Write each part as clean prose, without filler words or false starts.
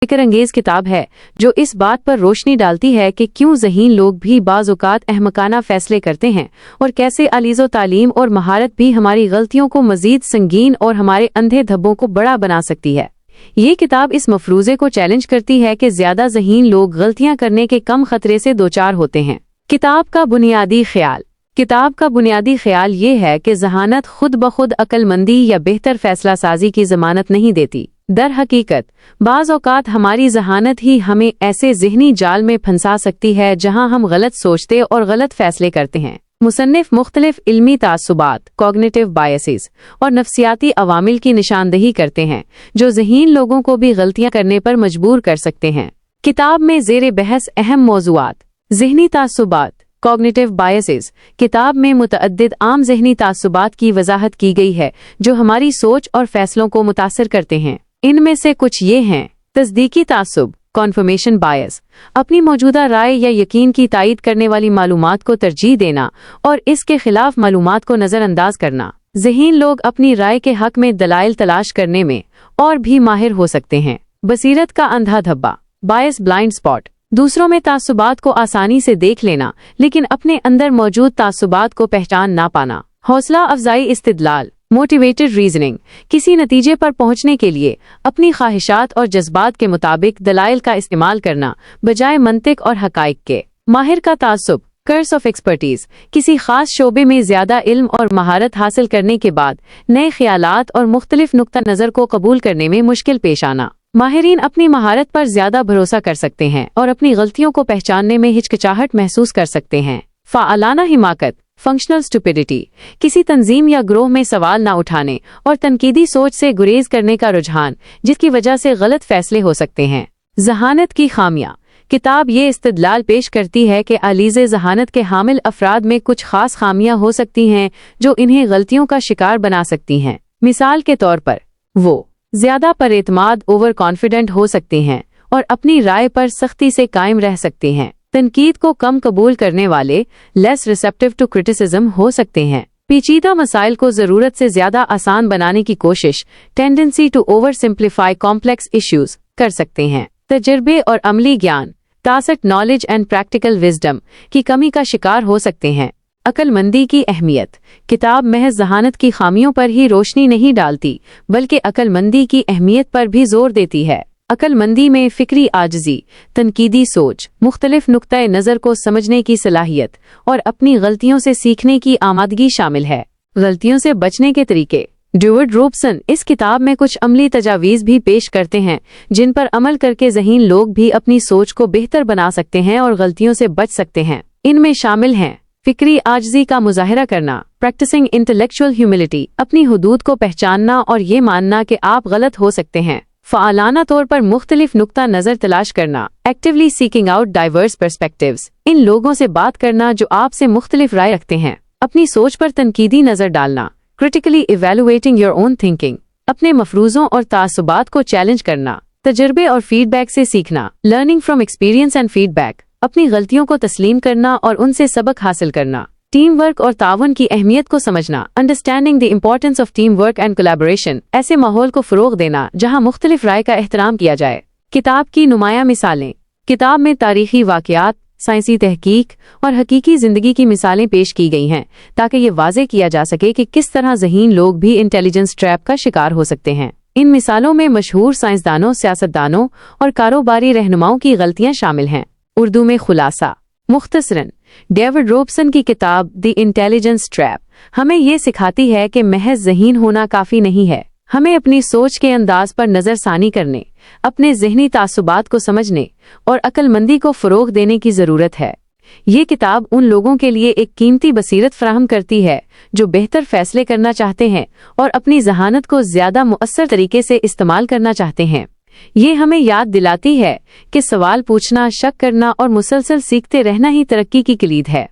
फिक्र अंगेज किताब है जो इस बात पर रोशनी डालती है कि क्यों ज़हीन लोग भी बाज़ औक़ात अहमकाना फ़ैसले करते हैं और कैसे अलीज़ो तालीम और महारत भी हमारी गलतियों को मज़ीद संगीन और हमारे अंधे धब्बों को बड़ा बना सकती है। ये किताब इस मफरूज़े को चैलेंज करती है कि ज़्यादा ज़हीन लोग गलतियाँ करने के कम खतरे से दोचार होते हैं। किताब का बुनियादी ख्याल ये है कि ज़हानत खुद ब खुद अक्लमंदी या बेहतर फ़ैसला साजी की ज़मानत नहीं देती। दर हकीकत बाज़ औक़ात हमारी ज़हानत ही हमें ऐसे ज़हनी जाल में फंसा सकती है जहां हम गलत सोचते और गलत फ़ैसले करते हैं। मुसन्निफ़ मुख्तलिफ इल्मी तासुबात, कॉग्निटिव बायसेस और नफ्सियाती अवामिल की निशानदही करते हैं जो ज़हीन लोगों को भी गलतियां करने पर मजबूर कर सकते हैं। किताब में ज़ेर बहस अहम मौज़ूआत। ज़हनी तासुबात, कॉग्निटिव बायसेस। किताब में मुतअद्दिद आम ज़हनी तासुबात की वजाहत की गई है जो हमारी सोच और फैसलों को मुतासिर करते हैं। इनमें से कुछ ये हैं: तस्दीकी तासुब, कॉन्फर्मेशन बायस, अपनी मौजूदा राय या यकीन की तायीद करने वाली मालूमात को तरजीह देना और इसके खिलाफ मालूमात को नज़रअंदाज करना। ज़हीन लोग अपनी राय के हक में दलाइल तलाश करने में और भी माहिर हो सकते हैं। बसीरत का अंधा धब्बा, बायस ब्लाइंड स्पॉट, दूसरों में तासुबात को आसानी से देख लेना लेकिन अपने अंदर मौजूद तासुबात को पहचान ना पाना। हौसला अफजाई इस्तिदलाल, मोटिवेटेड रीजनिंग, किसी नतीजे पर पहुंचने के लिए अपनी ख्वाहिशात और जज्बात के मुताबिक दलाइल का इस्तेमाल करना बजाय मंतिक और हकाइक के। माहिर का तासुब, कर्स ऑफ एक्सपर्टीज, किसी खास शोबे में ज्यादा इल्म और महारत हासिल करने के बाद नए ख्यालात और मुख्तलिफ नुक्ता नज़र को कबूल करने में मुश्किल पेश आना। माहिरीन अपनी महारत पर ज्यादा भरोसा कर सकते हैं और अपनी गलतियों को पहचानने में हिचकिचाहट महसूस कर सकते हैं। फ़ाअलाना हिमाकत, फंक्शनल स्टुपिडिटी, किसी तंजीम या ग्रोह में सवाल ना उठाने और तनकीदी सोच से गुरेज करने का रुझान जिसकी वजह से गलत फैसले हो सकते हैं। ज़हानत की खामियां। किताब ये इस्तिदलाल पेश करती है कि अलीज़े ज़हानत के हामिल अफराद में कुछ खास खामियां हो सकती हैं जो इन्हें गलतियों का शिकार बना सकती हैं। मिसाल के तौर पर वो ज्यादा परेतमाद, ओवर कॉन्फिडेंट हो सकते हैं और अपनी राय पर सख्ती से कायम रह सकते हैं। तनकीद को कम कबूल करने वाले, लेस रिसेप्टिव टू क्रिटिसिज्म हो सकते हैं। पेचीदा मसाइल को ज़रूरत से ज्यादा आसान बनाने की कोशिश, tendency to oversimplify complex issues कर सकते हैं। तजर्बे और अमली ज्ञान, tacit knowledge and practical wisdom की कमी का शिकार हो सकते हैं। अक्लमंदी की अहमियत। किताब महज ज़हानत की खामियों पर ही रोशनी नहीं डालती बल्कि अक्लमंदी की अहमियत पर भी जोर देती है। अक्लमंदी में फ़िक्री आजिज़ी, तनकीदी सोच, मुख्तलिफ नुक्ताए नज़र को समझने की सलाहियत और अपनी गलतियों से सीखने की आमादगी शामिल है। गलतियों से बचने के तरीके। ड्यूअर्ड रोबसन इस किताब में कुछ अमली तजावीज़ भी पेश करते हैं जिन पर अमल करके ज़हीन लोग भी अपनी सोच को बेहतर बना सकते हैं और गलतियों से बच सकते हैं। इनमें शामिल हैं: फ़िक्री आजिज़ी का मुज़ाहिरा करना, प्रैक्टिसिंग इंटेलेक्चुअल ह्यूमिलिटी, अपनी हुदूद को पहचानना और ये मानना कि आप गलत हो सकते हैं। फ़ाअलाना तौर पर मुख्तलिफ नुक्ता नज़र तलाश करना, actively seeking out diverse perspectives, इन लोगों से बात करना जो आपसे मुख्तलिफ राय रखते हैं। अपनी सोच पर तनकीदी नज़र डालना, critically evaluating your own thinking, अपने मफरूज़ों और तासुबात को चैलेंज करना। तजर्बे और फीडबैक से सीखना, learning from experience and feedback, अपनी गलतियों को तस्लीम करना और उनसे सबक हासिल करना। टीम वर्क और तावन की अहमियत को समझना, understanding the importance of team work and collaboration, ऐसे माहौल को फ़रोग़ देना जहां मुख्तलिफ राय का एहतराम किया जाए। किताब की नुमायां मिसालें। किताब में तारीख़ी वाक़यात, साइंसी तहकीक और हकीकी ज़िंदगी की मिसालें पेश की गई हैं ताकि ये वाज़े किया जा सके कि किस तरह ज़हीन लोग भी इंटेलिजेंस ट्रैप का शिकार हो सकते हैं। इन मिसालों में मशहूर साइंसदानों, सियासतदानों और कारोबारी रहनुमाओं की गलतियाँ शामिल हैं। उर्दू में खुलासा। मुख्तसरन, डेविड रोबसन की किताब द इंटेलिजेंस ट्रैप हमें ये सिखाती है कि महज ज़हीन होना काफ़ी नहीं है। हमें अपनी सोच के अंदाज पर नज़रसानी करने, अपने ज़हनी तासुबात को समझने और अक्लमंदी को फ़रोग़ देने की ज़रूरत है। ये किताब उन लोगों के लिए एक कीमती बसीरत फराहम करती है जो बेहतर फ़ैसले करना चाहते हैं और अपनी ज़हानत को ज़्यादा मुअस्सर तरीके से इस्तेमाल करना चाहते हैं। ये हमें याद दिलाती है कि सवाल पूछना, शक करना और मुसलसल सीखते रहना ही तरक्की की किलीद है।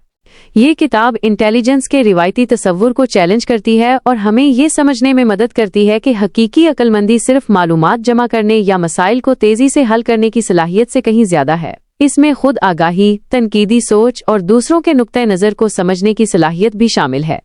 ये किताब इंटेलिजेंस के रिवायती तसव्वुर को चैलेंज करती है और हमें ये समझने में मदद करती है कि हकीकी अक्लमंदी सिर्फ मालूमात जमा करने या मसाइल को तेजी से हल करने की सलाहियत से कहीं ज्यादा है। इसमें खुद आगाही, तनकीदी सोच और दूसरों के नुक्ते नज़र को समझने की सलाहियत भी शामिल है।